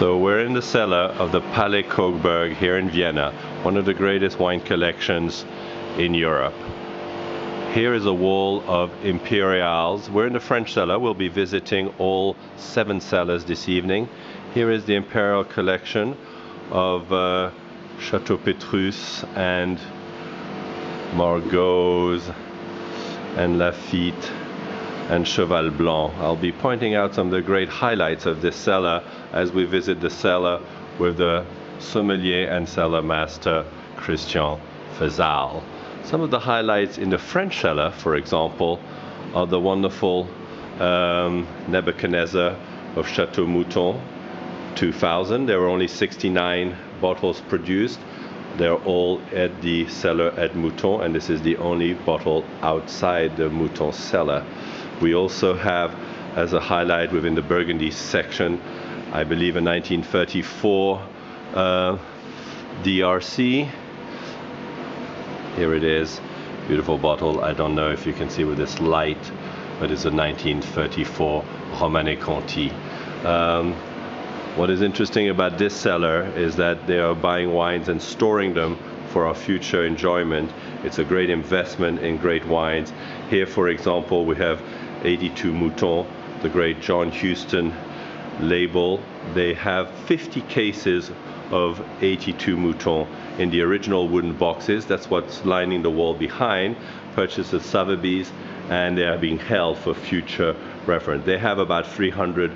So we're in the cellar of the Palais Coburg here in Vienna, one of the greatest wine collections in Europe. Here is a wall of imperials. We're in the French cellar. We'll be visiting all 7 cellars this evening. Here is the imperial collection of Chateau Petrus and Margaux and Lafite and Cheval Blanc. I'll be pointing out some of the great highlights of this cellar as we visit the cellar with the sommelier and cellar master Christian Fezal. Some of the highlights in the French cellar, for example, are the wonderful Nebuchadnezzar of Chateau Mouton 2000. There were only 69 bottles produced. They're all at the cellar at Mouton, and this is the only bottle outside the Mouton cellar. We also have, as a highlight within the Burgundy section, I believe a 1934 DRC. Here it is, beautiful bottle. I don't know if you can see with this light, but it's a 1934 Romanée Conti. What is interesting about this cellar is that they are buying wines and storing them for our future enjoyment. It's a great investment in great wines. Here, for example, we have 82 Mouton, the great John Huston label. They have 50 cases of 82 Mouton in the original wooden boxes. That's what's lining the wall behind, purchased at Sotheby's, and they are being held for future reference. They have about 300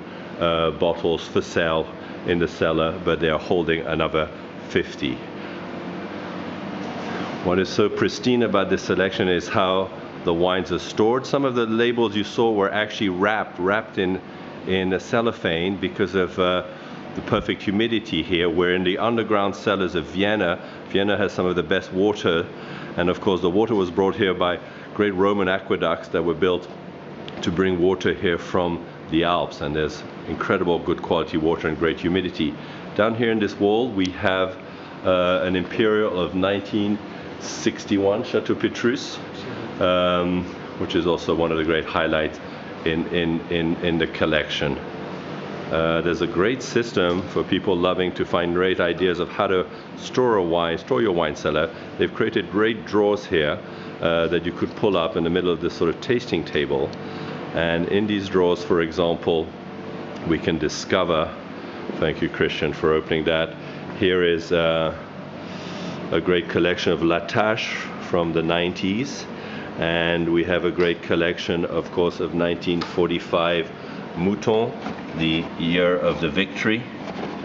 bottles for sale in the cellar, but they are holding another 50. What is so pristine about this selection is how the wines are stored. Some of the labels you saw were actually wrapped in a cellophane because of the perfect humidity here. We're in the underground cellars of Vienna. Vienna has some of the best water, and of course the water was brought here by great Roman aqueducts that were built to bring water here from the Alps, and there's incredible good quality water and great humidity. Down here in this wall we have an imperial of 1961 Chateau Petrus, which is also one of the great highlights in the collection. There's a great system for people loving to find great ideas of how to store your wine cellar. They've created great drawers here that you could pull up in the middle of this sort of tasting table. And in these drawers, for example, we can discover, thank you Christian for opening that, here is a great collection of La Tâche from the 90s, and we have a great collection, of course, of 1945 Mouton, the year of the victory,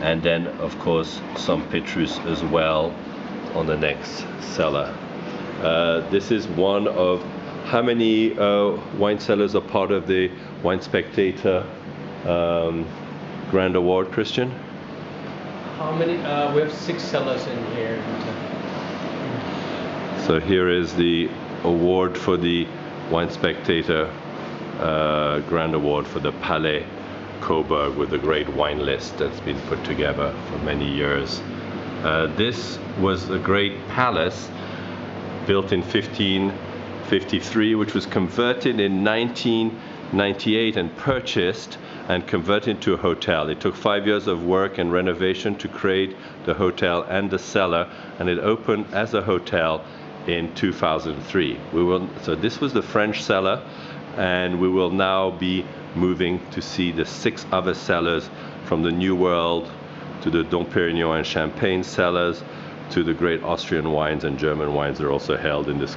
and then of course some Petrus as well on the next cellar. This is one of how many wine cellars are part of the Wine Spectator Grand Award, Christian? How many? We have 6 cellars in here. So here is the award for the Wine Spectator Grand Award for the Palais Coburg, with a great wine list that's been put together for many years. This was a great palace built in 1553, which was converted in 1998 and purchased and converted into a hotel. It took 5 years of work and renovation to create the hotel and the cellar, and it opened as a hotel in 2003. So this was the French cellar, and we will now be moving to see the 6 other cellars, from the New World to the Dom Pérignon and Champagne cellars to the great Austrian wines and German wines that are also held in this